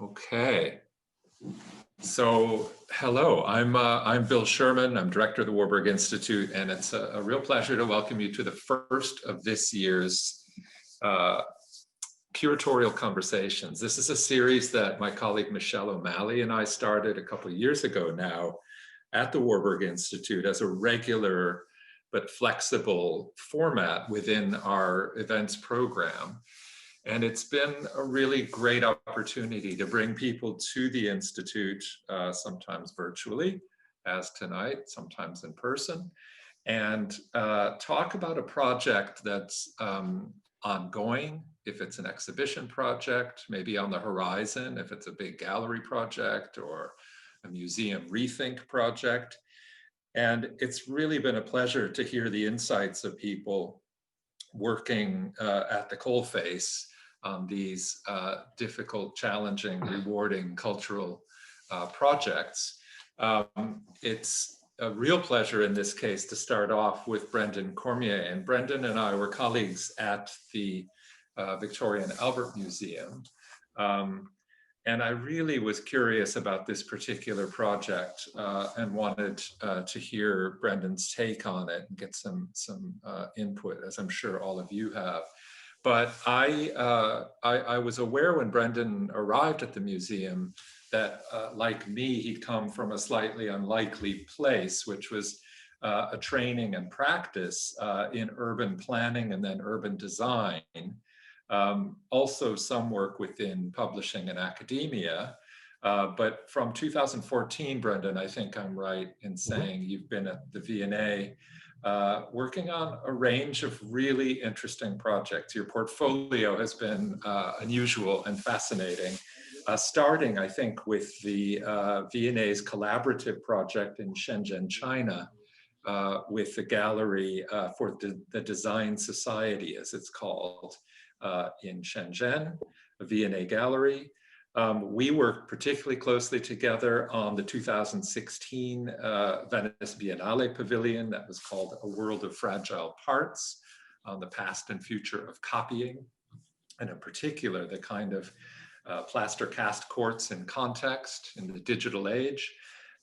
Okay. So, hello, I'm Bill Sherman. I'm director of the Warburg Institute, and it's a real pleasure to welcome you to the first of this year's Curatorial Conversations. This is a series that my colleague Michelle O'Malley and I started a couple of years ago now at the Warburg Institute as a regular but flexible format within our events program. And it's been a really great opportunity to bring people to the Institute, sometimes virtually, as tonight, sometimes in person, and talk about a project that's ongoing, if it's an exhibition project, maybe on the horizon, if it's a big gallery project or a museum rethink project. And it's really been a pleasure to hear the insights of people working at the coalface on these difficult, challenging, rewarding cultural projects. It's a real pleasure in this case to start off with Brendan Cormier. And Brendan and I were colleagues at the Victoria and Albert Museum. And I really was curious about this particular project and wanted to hear Brendan's take on it and get some input, as I'm sure all of you have. But I was aware when Brendan arrived at the museum that, like me, he'd come from a slightly unlikely place, which was a training and practice in urban planning and then urban design. Also some work within publishing and academia. But from 2014, Brendan, I think I'm right in saying you've been at the V&A working on a range of really interesting projects. Your portfolio has been unusual and fascinating, starting, I think, with the V&A's collaborative project in Shenzhen, China, with the gallery for the Design Society, as it's called, in Shenzhen, a V&A gallery. We worked particularly closely together on the 2016 Venice Biennale Pavilion that was called A World of Fragile Parts, on the past and future of copying, and in particular, the kind of plaster cast quartz in context in the digital age.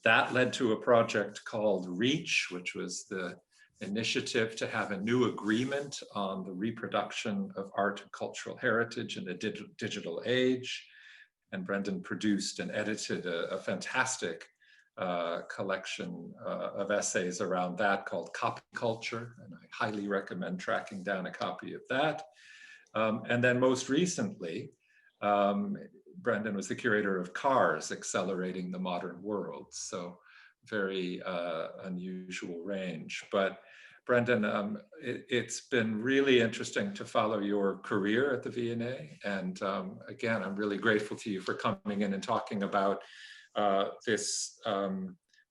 That led to a project called REACH, which was the initiative to have a new agreement on the reproduction of art and cultural heritage in the digital age. And Brendan produced and edited a fantastic collection of essays around that called Copy Culture, and I highly recommend tracking down a copy of that. And then most recently, Brendan was the curator of Cars, Accelerating the Modern World. So very unusual range. But Brendan, it's been really interesting to follow your career at the V&A. And again, I'm really grateful to you for coming in and talking about this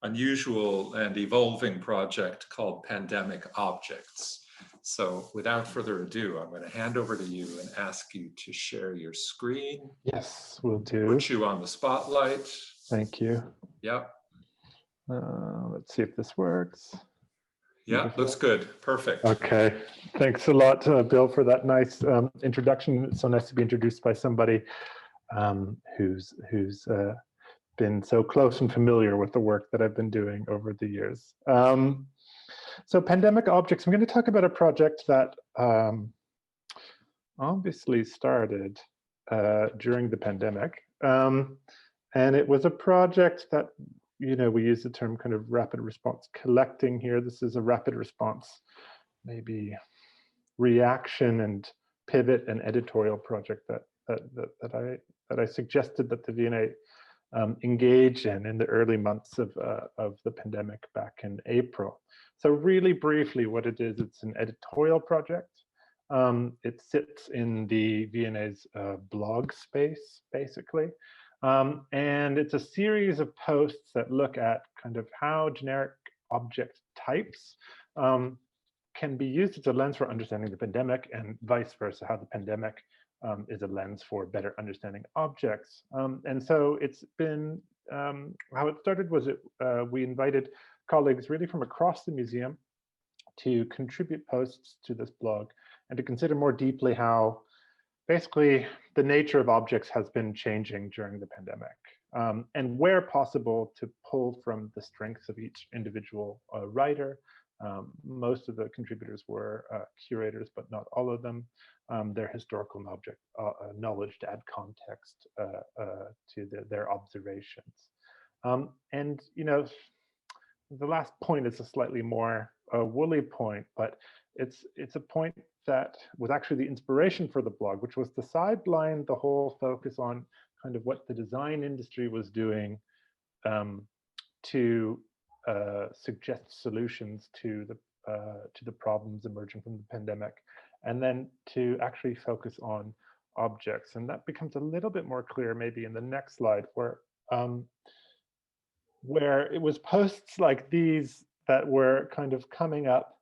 unusual and evolving project called Pandemic Objects. So without further ado, I'm going to hand over to you and ask you to share your screen. Yes, will do. Put you on the spotlight. Thank you. Yep. Let's see if this works. Yeah, looks good. Perfect. Okay. Thanks a lot, Bill, for that nice introduction. It's so nice to be introduced by somebody who's been so close and familiar with the work that I've been doing over the years. So Pandemic Objects, I'm going to talk about a project that obviously started during the pandemic. And it was a project that, you know, we use the term kind of rapid response collecting here. This is a rapid response, maybe reaction and pivot and editorial project that I suggested that the V&A engage in the early months of the pandemic back in April. So really briefly, what it is, it's an editorial project. It sits in the V&A's blog space, basically. And it's a series of posts that look at kind of how generic object types can be used as a lens for understanding the pandemic, and vice versa, how the pandemic is a lens for better understanding objects. And so it's been, how it started was we invited colleagues really from across the museum to contribute posts to this blog and to consider more deeply how basically the nature of objects has been changing during the pandemic. And where possible, to pull from the strengths of each individual writer. Most of the contributors were curators, but not all of them. Their historical knowledge to add context to their observations. And the last point is a slightly more woolly point, but it's a point that was actually the inspiration for the blog, which was to sideline the whole focus on kind of what the design industry was doing to suggest solutions to the problems emerging from the pandemic, and then to actually focus on objects. And that becomes a little bit more clear maybe in the next slide, where it was posts like these that were kind of coming up.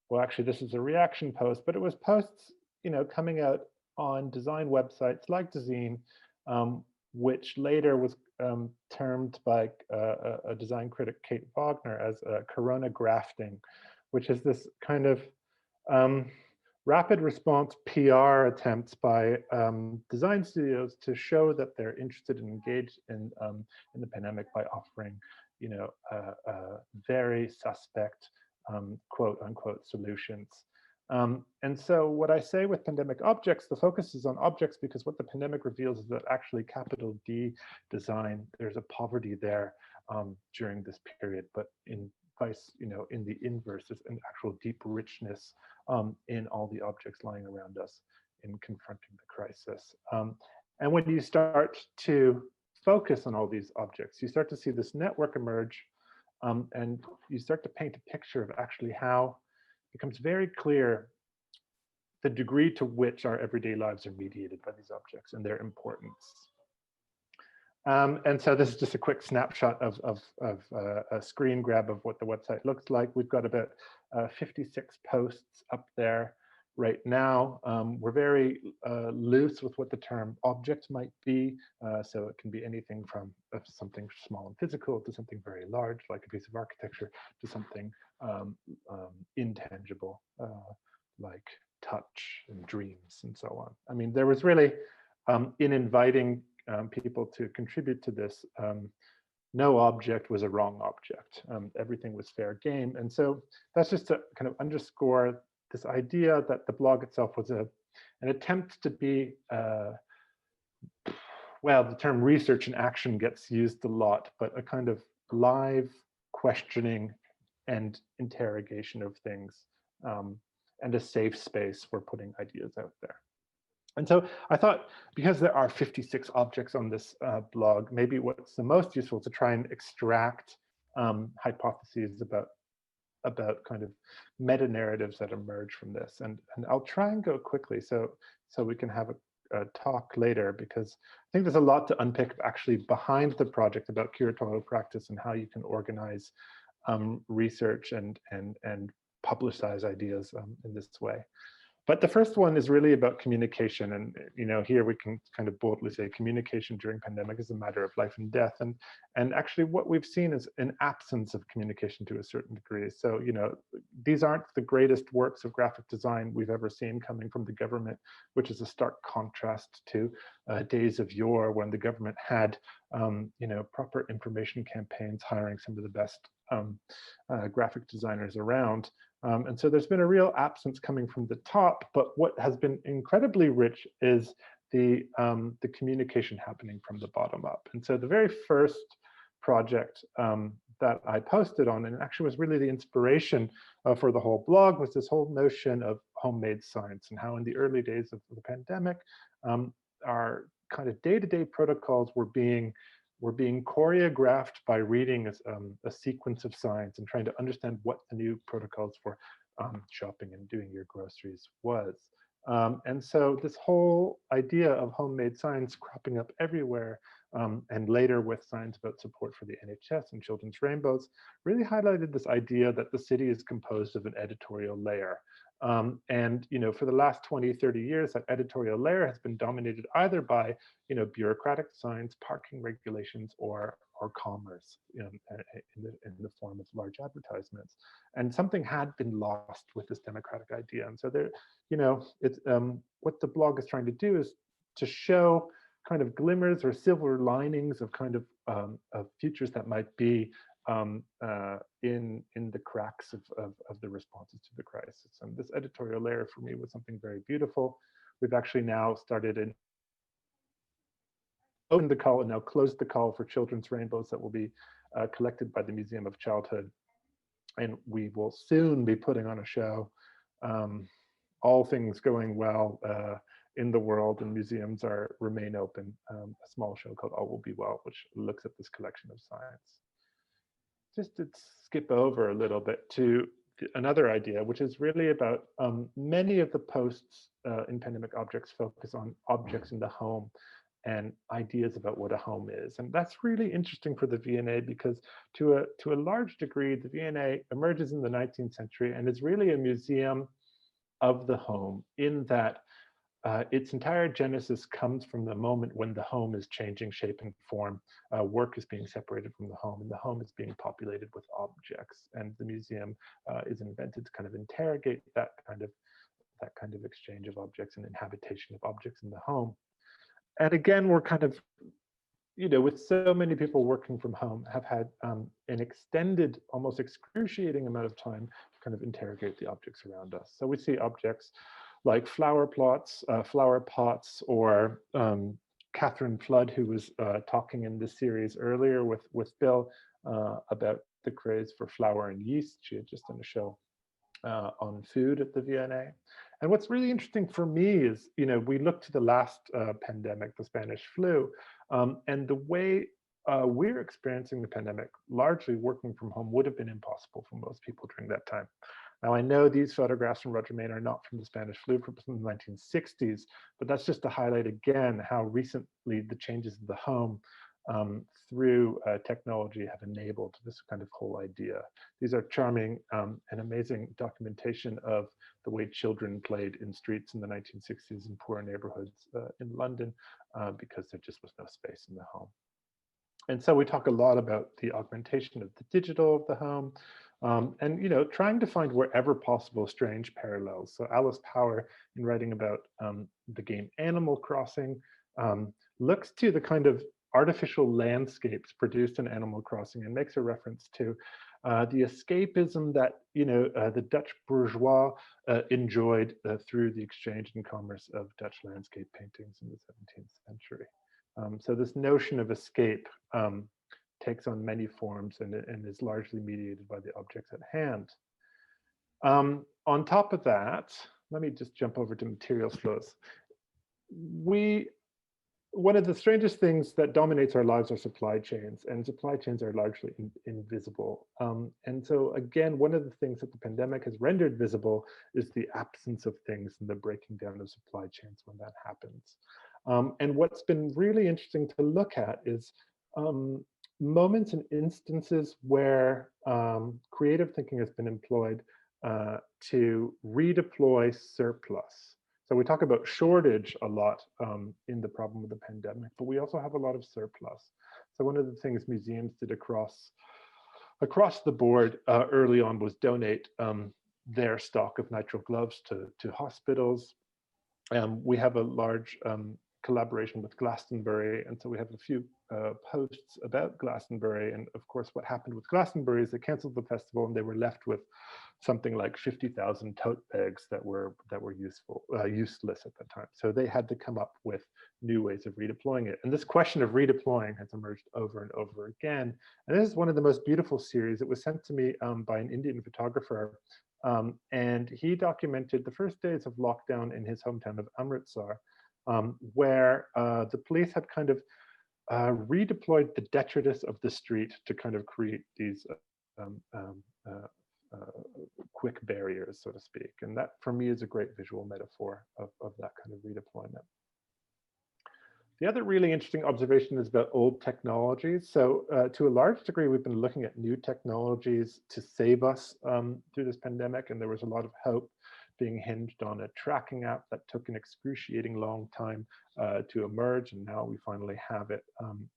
Well, actually, this is a reaction post, but it was posts, coming out on design websites like Dezeen, which later was termed by a design critic, Kate Wagner, as corona grafting, which is this kind of rapid response PR attempts by design studios to show that they're interested and engaged in the pandemic by offering, very suspect quote unquote solutions. And so what I say with pandemic objects, the focus is on objects because what the pandemic reveals is that actually capital D design, there's a poverty there during this period, but in the inverse is an actual deep richness in all the objects lying around us in confronting the crisis. And when you start to focus on all these objects, you start to see this network emerge, and you start to paint a picture of actually how it becomes very clear the degree to which our everyday lives are mediated by these objects and their importance. And so this is just a quick snapshot of a screen grab of what the website looks like. We've got about 56 posts up there right now. We're very loose with what the term object might be. So it can be anything from something small and physical to something very large, like a piece of architecture, to something intangible, like touch and dreams and so on. I mean, there was really, in inviting people to contribute to this, no object was a wrong object. Everything was fair game. And so that's just to kind of underscore this idea that the blog itself was an attempt to be, well, the term research and action gets used a lot, but a kind of live questioning and interrogation of things, and a safe space for putting ideas out there. And so I thought, because there are 56 objects on this blog, maybe what's the most useful to try and extract hypotheses about kind of meta narratives that emerge from this. And I'll try and go quickly so we can have a talk later, because I think there's a lot to unpick actually behind the project about curatorial practice and how you can organize research and publicize ideas in this way. But the first one is really about communication. And here we can kind of boldly say communication during pandemic is a matter of life and death. And actually what we've seen is an absence of communication to a certain degree. So, these aren't the greatest works of graphic design we've ever seen coming from the government, which is a stark contrast to days of yore when the government had, proper information campaigns, hiring some of the best graphic designers around. And so there's been a real absence coming from the top, but what has been incredibly rich is the communication happening from the bottom up. And so the very first project that I posted on, and actually was really the inspiration for the whole blog, was this whole notion of homemade science, and how in the early days of the pandemic, our kind of day-to-day protocols were being choreographed by reading a sequence of science and trying to understand what the new protocols for shopping and doing your groceries was. And so this whole idea of homemade science cropping up everywhere, and later with science about support for the NHS and children's rainbows, really highlighted this idea that the city is composed of an editorial layer. And for the last 20, 30 years, that editorial layer has been dominated either by bureaucratic science, parking regulations, or commerce in the form of large advertisements. And something had been lost with this democratic idea. And so there, it's what the blog is trying to do is to show kind of glimmers or silver linings of kind of futures that might be in the cracks of the responses to the crisis. And this editorial layer for me was something very beautiful. We've actually now started in opened the call and now closed the call for children's rainbows that will be collected by the Museum of Childhood. And we will soon be putting on a show, all things going well in the world, and museums remain open, a small show called All Will Be Well, which looks at this collection of science. Just to skip over a little bit to another idea, which is really about many of the posts in Pandemic Objects focus on objects in the home and ideas about what a home is. And that's really interesting for the V&A because to a large degree, the V&A emerges in the 19th century and is really a museum of the home in that its entire genesis comes from the moment when the home is changing shape and form. Work is being separated from the home, and the home is being populated with objects. And the museum is invented to kind of interrogate that kind of exchange of objects and inhabitation of objects in the home. And again, we're kind of, with so many people working from home, have had an extended, almost excruciating amount of time to kind of interrogate the objects around us. So we see objects like flower pots, or Catherine Flood, who was talking in this series earlier with Bill about the craze for flour and yeast. She had just done a show on food at the V&A. And what's really interesting for me is, we look to the last pandemic, the Spanish flu, and the way we're experiencing the pandemic, largely working from home, would have been impossible for most people during that time. Now, I know these photographs from Roger Main are not from the Spanish flu, from the 1960s, but that's just to highlight again how recently the changes in the home through technology have enabled this kind of whole idea. These are charming and amazing documentation of the way children played in streets in the 1960s in poor neighborhoods in London because there just was no space in the home. And so we talk a lot about the augmentation of the digital of the home, and trying to find wherever possible strange parallels. So Alice Power, in writing about the game Animal Crossing, looks to the kind of artificial landscapes produced in Animal Crossing and makes a reference to the escapism that the Dutch bourgeois enjoyed through the exchange and commerce of Dutch landscape paintings in the 17th century. So this notion of escape takes on many forms and is largely mediated by the objects at hand. On top of that, let me just jump over to materials flows. One of the strangest things that dominates our lives are supply chains, and supply chains are largely invisible. And so again, one of the things that the pandemic has rendered visible is the absence of things and the breaking down of supply chains when that happens. And what's been really interesting to look at is moments and instances where creative thinking has been employed to redeploy surplus. So we talk about shortage a lot in the problem of the pandemic, but we also have a lot of surplus. So one of the things museums did across the board early on was donate their stock of nitrile gloves to hospitals. We have a large collaboration with Glastonbury, and so we have a few posts about Glastonbury. And of course, what happened with Glastonbury is they canceled the festival, and they were left with something like 50,000 tote bags that were useless at the time. So they had to come up with new ways of redeploying it. And this question of redeploying has emerged over and over again. And this is one of the most beautiful series. It was sent to me by an Indian photographer, and he documented the first days of lockdown in his hometown of Amritsar, where the police had kind of redeployed the detritus of the street to kind of create these quick barriers, so to speak. And that, for me, is a great visual metaphor of that kind of redeployment. The other really interesting observation is about old technologies. So to a large degree, we've been looking at new technologies to save us through this pandemic, and there was a lot of hope being hinged on a tracking app that took an excruciating long time to emerge, and now we finally have it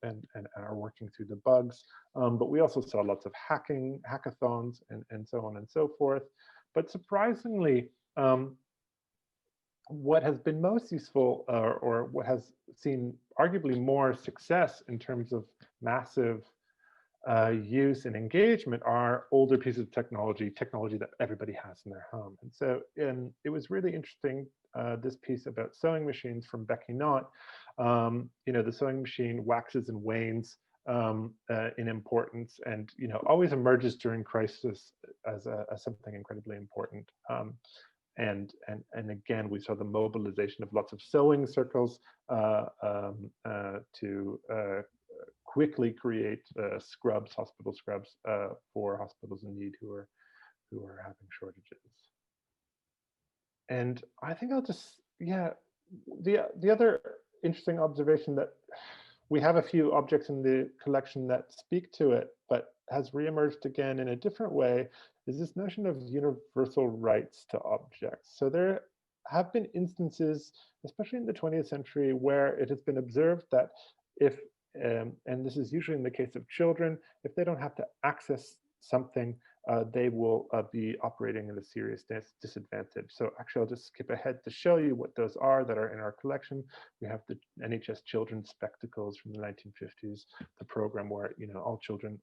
and are working through the bugs. But we also saw lots of hackathons, and so on and so forth. But surprisingly, what has been most useful, or what has seen arguably more success in terms of massive use and engagement, are older pieces of technology that everybody has in their home. And so it was really interesting, this piece about sewing machines from Becky Knott. The sewing machine waxes and wanes in importance, and always emerges during crisis as something incredibly important. And again, we saw the mobilization of lots of sewing circles to quickly create scrubs, hospital scrubs, for hospitals in need who are having shortages. And I think I'll just, the other interesting observation, that we have a few objects in the collection that speak to it, but has reemerged again in a different way, is this notion of universal rights to objects. So there have been instances, especially in the 20th century, where it has been observed that if, and this is usually in the case of children, if they don't have to access something, they will be operating at a serious disadvantage. So actually, I'll just skip ahead to show you what those are that are in our collection. We have the NHS children's spectacles from the 1950s, the program where all children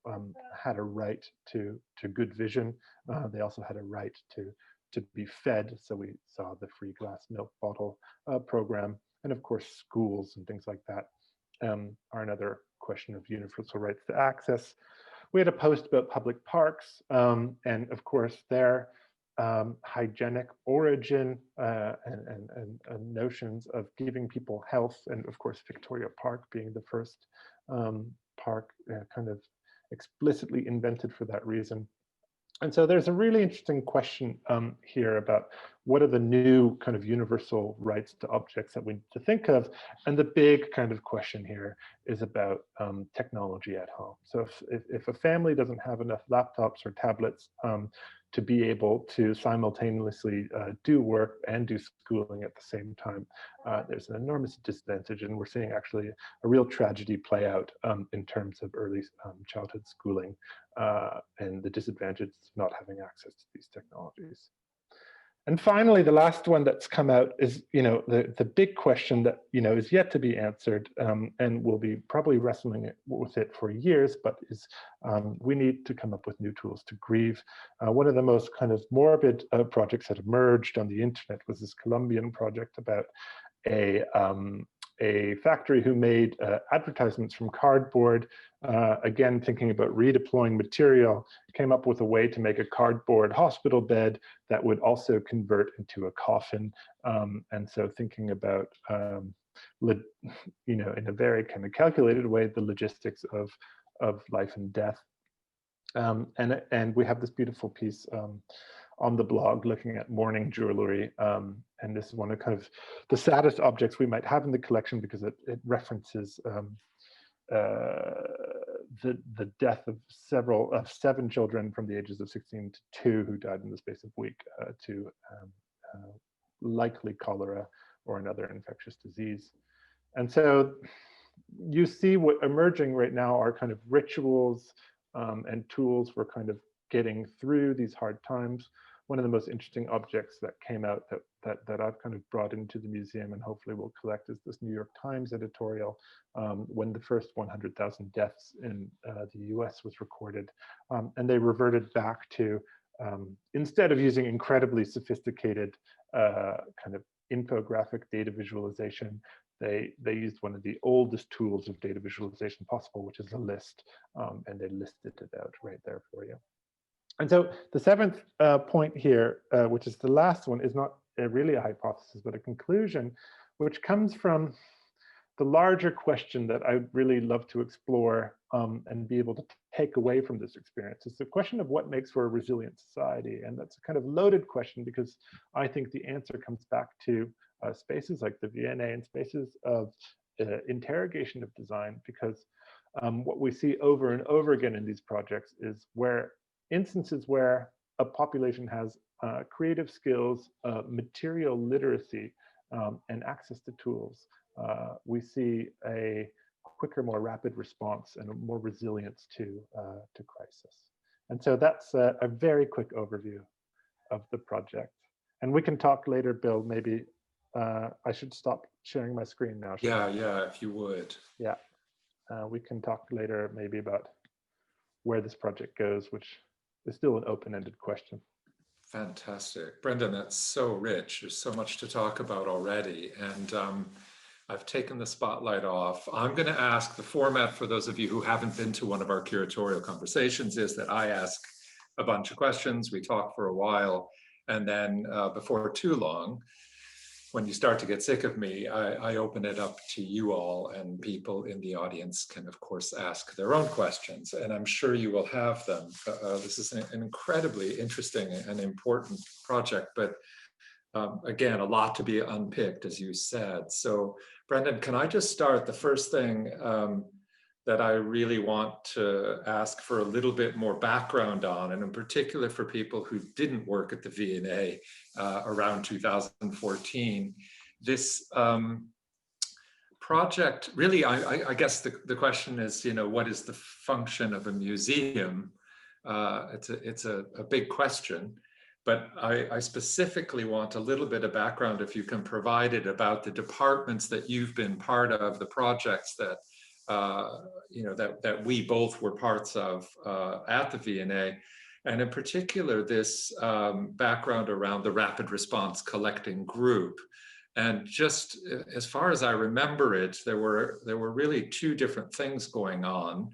had a right to good vision. They also had a right to be fed. So we saw the free glass milk bottle program, and of course, schools and things like that are another question of universal rights to access. We had a post about public parks, and of course their hygienic origin and notions of giving people health, and of course Victoria Park being the first park kind of explicitly invented for that reason. And so there's a really interesting question here about what are the new kind of universal rights to objects that we need to think of. And the big kind of question here is about technology at home. So if a family doesn't have enough laptops or tablets to be able to simultaneously do work and do schooling at the same time, there's an enormous disadvantage. And we're seeing actually a real tragedy play out in terms of early childhood schooling and the disadvantage of not having access to these technologies. And finally, the last one that's come out is, the big question that, is yet to be answered, and we'll be probably wrestling with it for years, but is we need to come up with new tools to grieve. One of the most kind of morbid projects that emerged on the internet was this Colombian project about a factory who made advertisements from cardboard. Again, thinking about redeploying material, came up with a way to make a cardboard hospital bed that would also convert into a coffin. And so thinking about, in a very kind of calculated way, the logistics of life and death. And we have this beautiful piece on the blog looking at mourning jewelry. And this is one of kind of the saddest objects we might have in the collection, because it references the death of seven children from the ages of 16 to 2 who died in the space of a week to likely cholera or another infectious disease. And so you see what emerging right now are kind of rituals and tools for kind of getting through these hard times. One of the most interesting objects that came out that I've kind of brought into the museum and hopefully will collect is this New York Times editorial when the first 100,000 deaths in the US was recorded. And they reverted back to, instead of using incredibly sophisticated kind of infographic data visualization, they used one of the oldest tools of data visualization possible, which is a list, and they listed it out right there for you. And so the seventh point here, which is the last one, is not really a hypothesis, but a conclusion, which comes from the larger question that I'd really love to explore and be able to take away from this experience. It's the question of what makes for a resilient society. And that's a kind of loaded question, because I think the answer comes back to spaces like the V&A and spaces of interrogation of design, because what we see over and over again in these projects is instances where a population has creative skills, material literacy, and access to tools, we see a quicker, more rapid response and a more resilience to crisis. And so that's a very quick overview of the project. And we can talk later, Bill. Maybe I should stop sharing my screen now. Yeah, if you would. Yeah, we can talk later maybe about where this project goes, which is still an open-ended question. Fantastic. Brendan, that's so rich. There's so much to talk about already. And I've taken the spotlight off. I'm going to ask, the format for those of you who haven't been to one of our curatorial conversations is that I ask a bunch of questions, we talk for a while, and then before too long, when you start to get sick of me, I open it up to you all, and people in the audience can, of course, ask their own questions, and I'm sure you will have them. This is an incredibly interesting and important project, but again, a lot to be unpicked, as you said. So, Brendan, can I just start? The first thing that I really want to ask for a little bit more background on, and in particular for people who didn't work at the V&A around 2014, this project, really, I guess the question is, what is the function of a museum? It's a big question. But I specifically want a little bit of background, if you can provide it, about the departments that you've been part of, the projects that that we both were parts of at the V&A, and in particular this background around the rapid response collecting group. And just as far as I remember it, there were really two different things going on.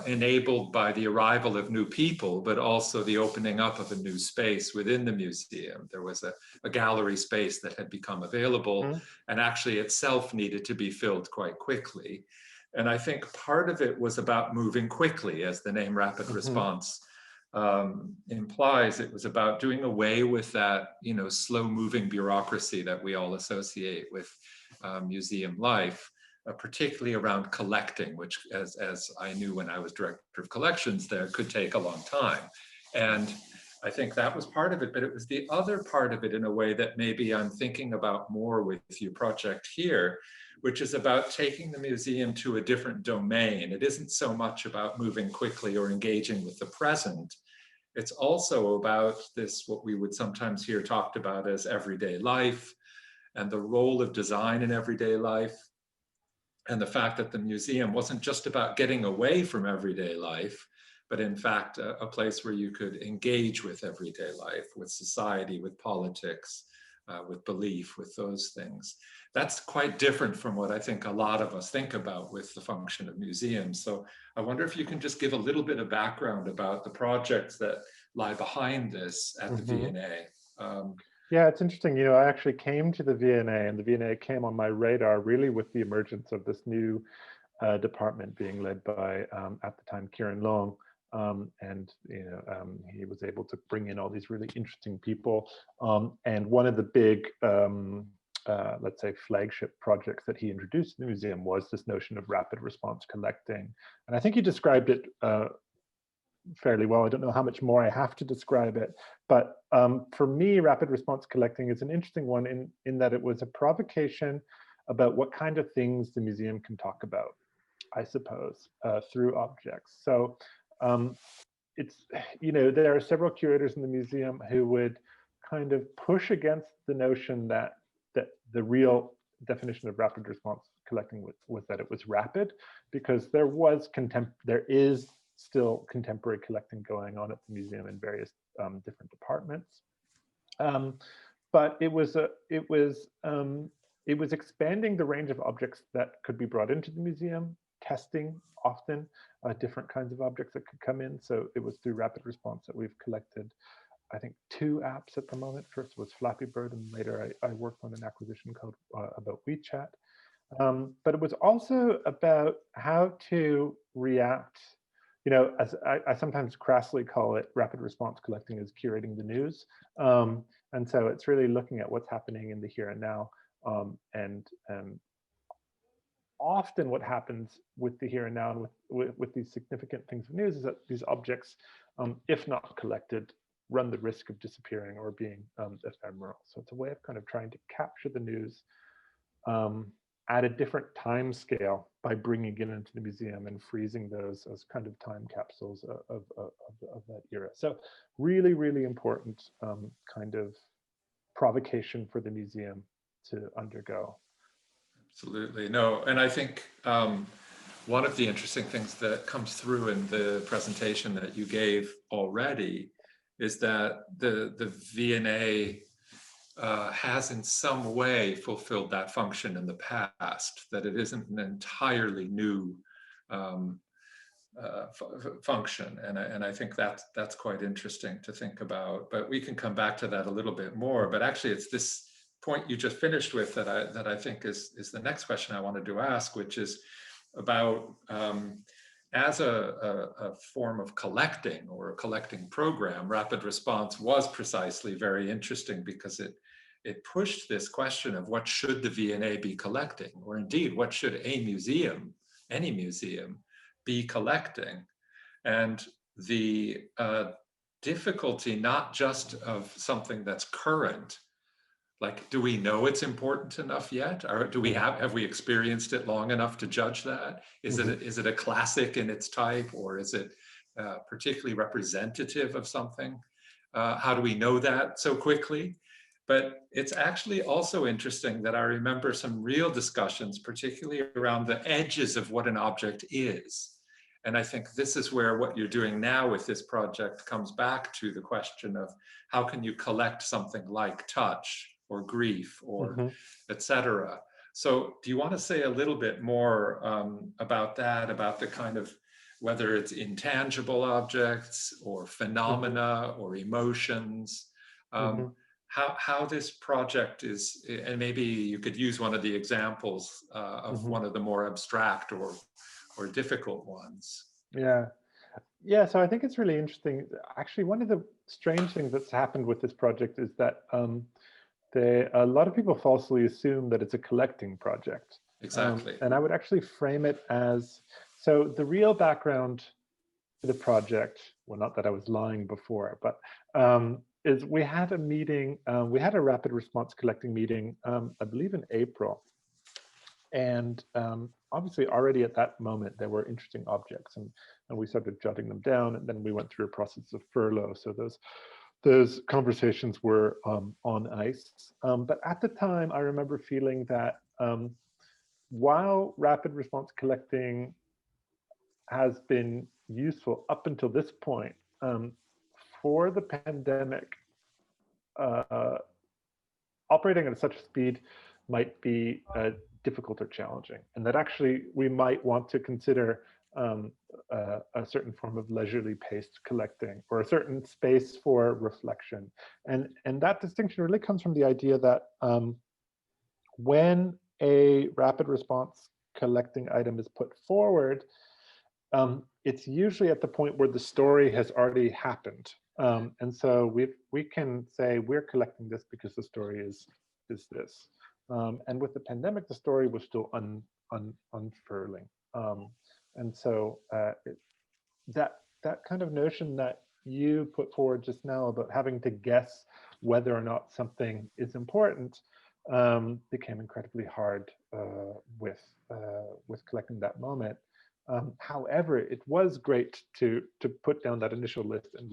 Enabled by the arrival of new people, but also the opening up of a new space within the museum. There was a gallery space that had become available and actually itself needed to be filled quite quickly. And I think part of it was about moving quickly, as the name Rapid Response implies. It was about doing away with that, slow-moving bureaucracy that we all associate with museum life. Particularly around collecting, which as I knew when I was director of collections there, could take a long time. And I think that was part of it, but it was the other part of it in a way that maybe I'm thinking about more with your project here, which is about taking the museum to a different domain. It isn't so much about moving quickly or engaging with the present. It's also about this, what we would sometimes hear talked about as everyday life and the role of design in everyday life. And the fact that the museum wasn't just about getting away from everyday life, but in fact, a place where you could engage with everyday life, with society, with politics, with belief, with those things. That's quite different from what I think a lot of us think about with the function of museums. So I wonder if you can just give a little bit of background about the projects that lie behind this at the V&A. Yeah, it's interesting. I actually came to the V&A, and the V&A came on my radar really with the emergence of this new department being led by, at the time, Kieran Long. And he was able to bring in all these really interesting people. And one of the big, let's say, flagship projects that he introduced in the museum was this notion of rapid response collecting. And I think he described it fairly well. I don't know how much more I have to describe it, but for me, rapid response collecting is an interesting one in that it was a provocation about what kind of things the museum can talk about, I suppose, through objects. So it's, there are several curators in the museum who would kind of push against the notion that the real definition of rapid response collecting was that it was rapid, because there is still contemporary collecting going on at the museum in various different departments, but it was expanding the range of objects that could be brought into the museum, testing often different kinds of objects that could come in. So it was through rapid response that we've collected, I think, 2 apps at the moment. First was Flappy Bird, and later I worked on an acquisition code about WeChat. But it was also about how to react. As I sometimes crassly call it, rapid response collecting is curating the news. And so it's really looking at what's happening in the here and now. And often what happens with the here and now and with these significant things of news is that these objects, if not collected run the risk of disappearing or being ephemeral. So it's a way of kind of trying to capture the news at a different time scale by bringing it into the museum and freezing those as kind of time capsules of that era. So really, really important kind of provocation for the museum to undergo. Absolutely. No, and I think one of the interesting things that comes through in the presentation that you gave already is that the V&A has in some way fulfilled that function in the past, that it isn't an entirely new function. And I think that's quite interesting to think about, but we can come back to that a little bit more. But actually it's this point you just finished with that I think is the next question I wanted to ask, which is about as a form of collecting or a collecting program, rapid response was precisely very interesting because it pushed this question of what should the V&A be collecting, or indeed what should a museum, any museum, be collecting. And the difficulty not just of something that's current, like, do we know it's important enough yet? Or do we have we experienced it long enough to judge that? Is it a classic in its type, or is it particularly representative of something? How do we know that so quickly? But it's actually also interesting that I remember some real discussions, particularly around the edges of what an object is. And I think this is where what you're doing now with this project comes back to the question of how can you collect something like touch or grief or etc. So do you want to say a little bit more about that, about the kind of, whether it's intangible objects or phenomena or emotions, how this project is, and maybe you could use one of the examples of one of the more abstract or difficult ones. Yeah, so I think it's really interesting. Actually, one of the strange things that's happened with this project is that a lot of people falsely assume that it's a collecting project. Exactly. And I would actually frame it as, so the real background to the project, well, not that I was lying before, but is we had a meeting, we had a rapid response collecting meeting, I believe in April. And obviously already at that moment, there were interesting objects and we started jotting them down, and then we went through a process of furlough. So those conversations were on ice. But at the time, I remember feeling that while rapid response collecting has been useful up until this point, for the pandemic, operating at such speed might be difficult or challenging, and that actually we might want to consider a certain form of leisurely paced collecting, or a certain space for reflection. And that distinction really comes from the idea that when a rapid response collecting item is put forward, it's usually at the point where the story has already happened. And so we can say we're collecting this because the story is this. And with the pandemic, the story was still unfurling. And so that kind of notion that you put forward just now about having to guess whether or not something is important became incredibly hard with collecting that moment. However, it was great to put down that initial list and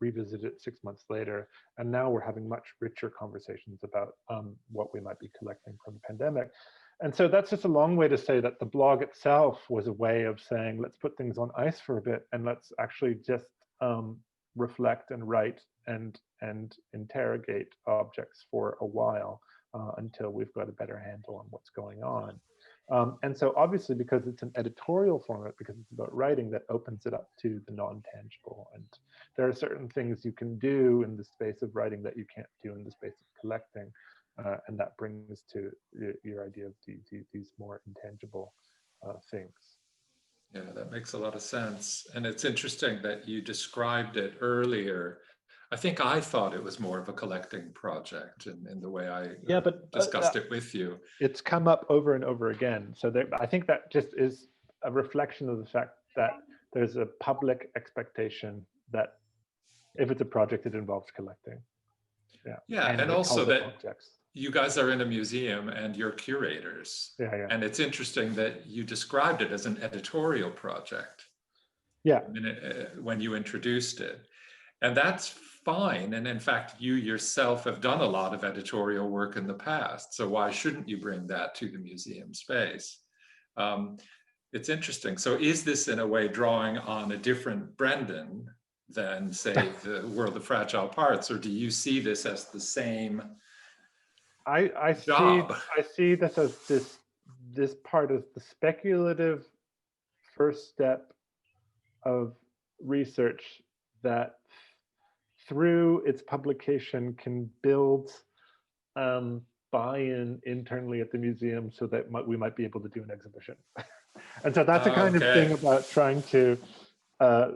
revisit it 6 months later. And now we're having much richer conversations about what we might be collecting from the pandemic. And so that's just a long way to say that the blog itself was a way of saying, let's put things on ice for a bit and let's actually just reflect and write and interrogate objects for a while until we've got a better handle on what's going on. And so obviously, because it's an editorial format, because it's about writing, that opens it up to the non-tangible. And there are certain things you can do in the space of writing that you can't do in the space of collecting. And that brings to your idea of these more intangible things. Yeah, that makes a lot of sense. And it's interesting that you described it earlier. I think I thought it was more of a collecting project in the way I discussed it with you. It's come up over and over again. So I think that just is a reflection of the fact that there's a public expectation that if it's a project that involves collecting. Yeah, Yeah, and they call also them that objects. you guys are in a museum and you're curators. Yeah, yeah, And it's interesting that you described it as an editorial project yeah. when you introduced it. And that's fine. And in fact, you yourself have done a lot of editorial work in the past. So why shouldn't you bring that to the museum space? It's interesting. So is this in a way drawing on a different Brendan than, say, the World of Fragile Parts, or do you see this as the same I job? see this as this part is the speculative first step of research that through its publication can build buy-in internally at the museum so that we might be able to do an exhibition. And so that's a kind of thing Okay. about trying to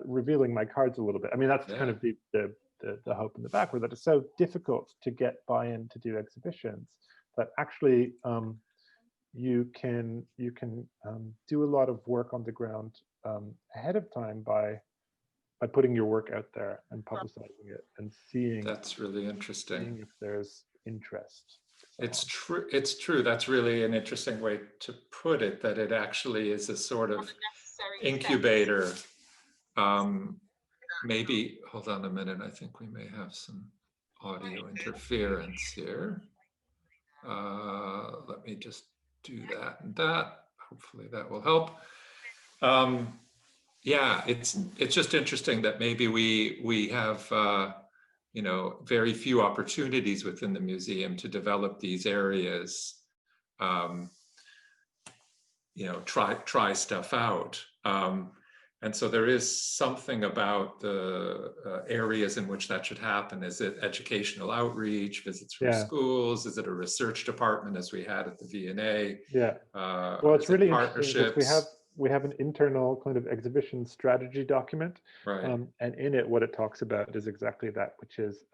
revealing my cards a little bit. I mean, that's kind of the hope in the back, where that it's so difficult to get buy-in to do exhibitions that actually you can do a lot of work on the ground ahead of time by putting your work out there and publicizing it and seeing That's really interesting. if there's interest. So It's true. It's true. That's really an interesting way to put it, that it actually is a sort of incubator. Maybe, hold on a minute. I think we may have some audio interference here. Let me just do that and that. Hopefully that will help. Yeah, it's just interesting that maybe we have you know, very few opportunities within the museum to develop these areas. You know, try stuff out. And so there is something about the areas in which that should happen. Is it educational outreach, visits from schools? Is it a research department, as we had at the V&A? Yeah. Well, it's really interesting partnerships. because we have an internal kind of exhibition strategy document, Right. and in it, what it talks about is exactly that, which is,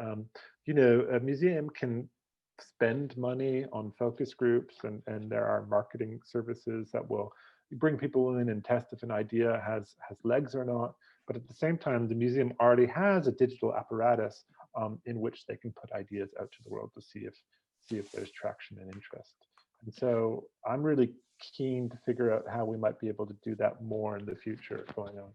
you know, a museum can spend money on focus groups, and there are marketing services that will bring people in and test if an idea has legs or not. But at the same time, the museum already has a digital apparatus in which they can put ideas out to the world to see if there's traction and interest. And so I'm really keen to figure out how we might be able to do that more in the future going on.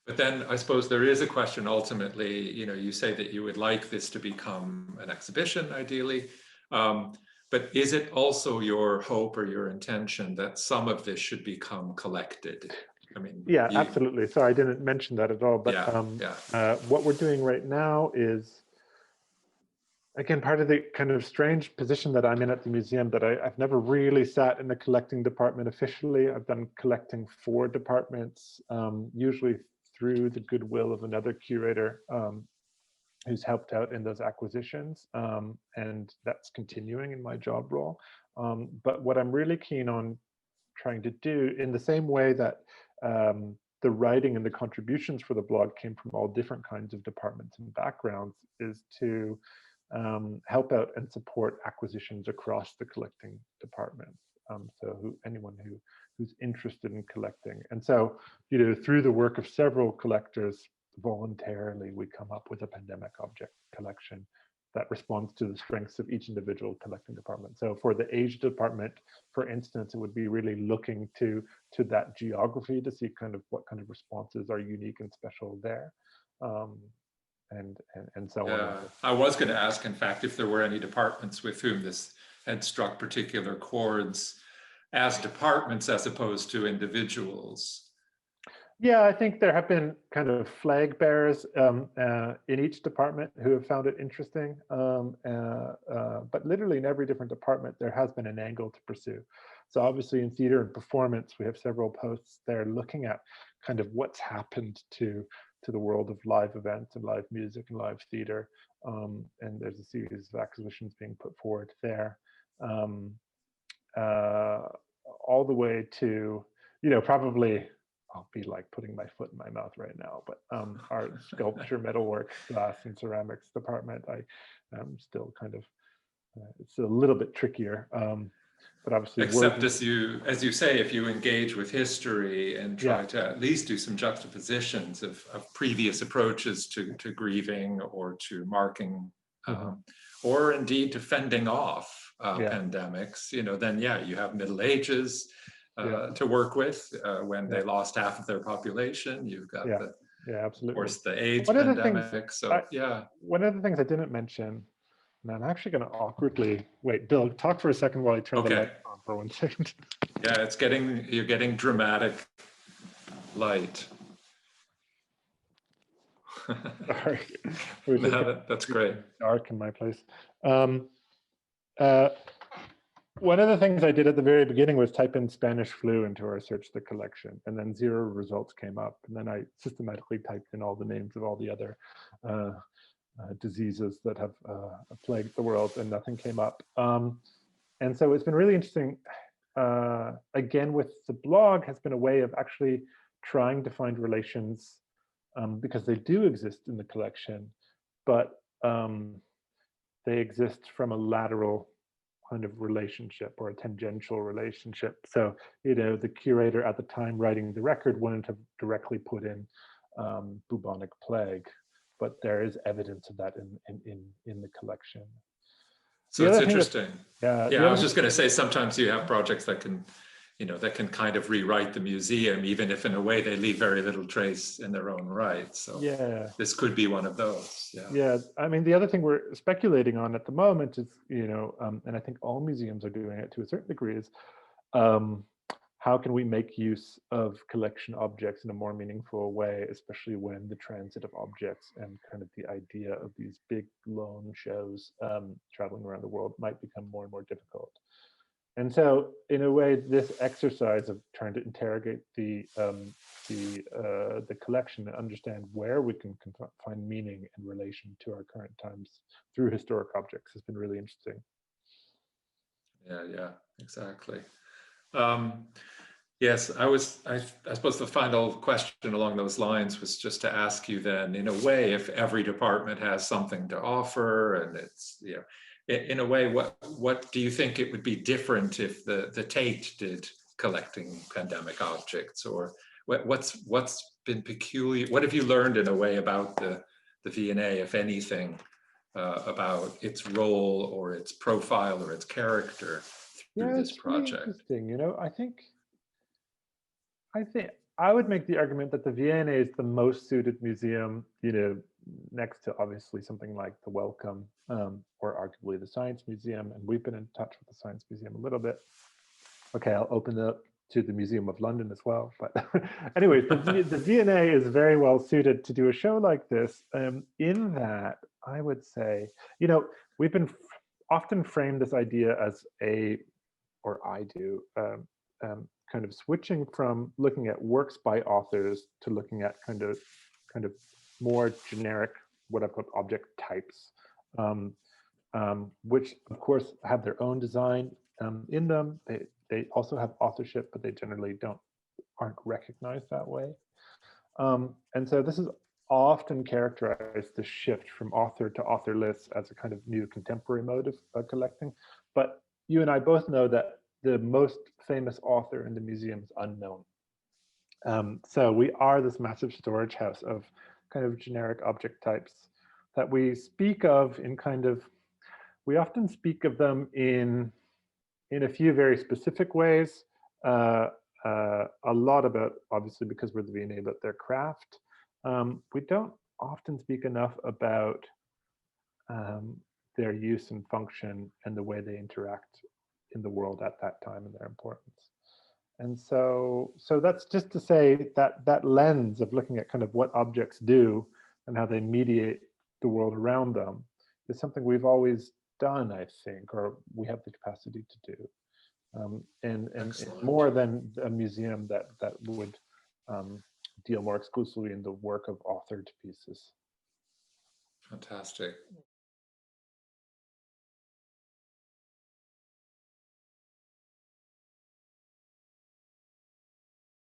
But then I suppose there is a question ultimately, you know, you say that you would like this to become an exhibition ideally, but is it also your hope or your intention that some of this should become collected? I mean, yeah, absolutely. Sorry, I didn't mention that at all, but what we're doing right now is, again, part of the kind of strange position that I'm in at the museum, that I've never really sat in the collecting department officially. I've done collecting for departments, usually through the goodwill of another curator who's helped out in those acquisitions, and that's continuing in my job role. But what I'm really keen on trying to do, in the same way that the writing and the contributions for the blog came from all different kinds of departments and backgrounds, is to help out and support acquisitions across the collecting department. So anyone who's interested in collecting. And so, you know, through the work of several collectors, voluntarily, we come up with a pandemic object collection that responds to the strengths of each individual collecting department. So for the Asia department, for instance, it would be really looking to that geography to see kind of what kind of responses are unique and special there. And so on. I was going to ask, in fact, if there were any departments with whom this had struck particular chords as departments as opposed to individuals. Yeah, I think there have been kind of flag bearers in each department who have found it interesting. But literally in every different department, there has been an angle to pursue. So obviously in theater and performance, we have several posts there looking at kind of what's happened to the world of live events and live music and live theater. And there's a series of exhibitions being put forward there. All the way to, you know, probably, I'll be like putting my foot in my mouth right now, but our sculpture, metalwork, glass and ceramics department, I am still kind of, it's a little bit trickier. but obviously Except as you say, if you engage with history and try to at least do some juxtapositions of previous approaches to grieving or to marking, or indeed to fending off pandemics, then you have Middle Ages to work with when they lost half of their population. You've got absolutely. Of course, the AIDS pandemic. One of the things I didn't mention, and I'm actually going to awkwardly wait. Bill, talk for a second while I turn the light on for 1 second. Yeah, you're getting dramatic light. Sorry. That's great. Dark in my place. One of the things I did at the very beginning was type in Spanish flu into our search the collection, and then 0 results came up. And then I systematically typed in all the names of all the other diseases that have plagued the world, and nothing came up. And so it's been really interesting, again, with the blog has been a way of actually trying to find relations, because they do exist in the collection, but they exist from a lateral kind of relationship or a tangential relationship. So, the curator at the time writing the record wouldn't have directly put in bubonic plague, but there is evidence of that in the collection. So it's interesting. I was just going to say, sometimes you have projects that can, that can kind of rewrite the museum, even if in a way they leave very little trace in their own right. So this could be one of those. I mean, the other thing we're speculating on at the moment is, and I think all museums are doing it to a certain degree, is how can we make use of collection objects in a more meaningful way, especially when the transit of objects and kind of the idea of these big lone shows traveling around the world might become more and more difficult. And so, in a way, this exercise of trying to interrogate the collection and understand where we can find meaning in relation to our current times through historic objects has been really interesting. Yeah, exactly. Yes, I suppose the final question along those lines was just to ask you then, in a way, if every department has something to offer, and it's, in a way, what do you think it would be different if the Tate did collecting pandemic objects, or what's been peculiar? What have you learned in a way about the V&A, if anything, about its role or its profile or its character through this project? Really interesting. I think I would make the argument that the V&A is the most suited museum, next to obviously something like the Wellcome, or arguably the Science Museum. And we've been in touch with the Science Museum a little bit. Okay, I'll open it up to the Museum of London as well. But anyways, the V&A is very well suited to do a show like this, in that I would say, we've been often framed this idea as I do, kind of switching from looking at works by authors to looking at kind of more generic, what I've called object types, which of course have their own design in them. They also have authorship, but they generally aren't recognized that way. And so this is often characterized the shift from author to authorless as a kind of new contemporary mode of collecting. But you and I both know that the most famous author in the museum is unknown. So we are this massive storage house of kind of generic object types that we speak of in we often speak of them in a few very specific ways. A lot about, obviously, because we're the V&A, about their craft. We don't often speak enough about their use and function and the way they interact in the world at that time and their importance. And so that's just to say that lens of looking at kind of what objects do and how they mediate the world around them is something we've always done, I think, or we have the capacity to do. And more than a museum that would deal more exclusively in the work of authored pieces. Fantastic.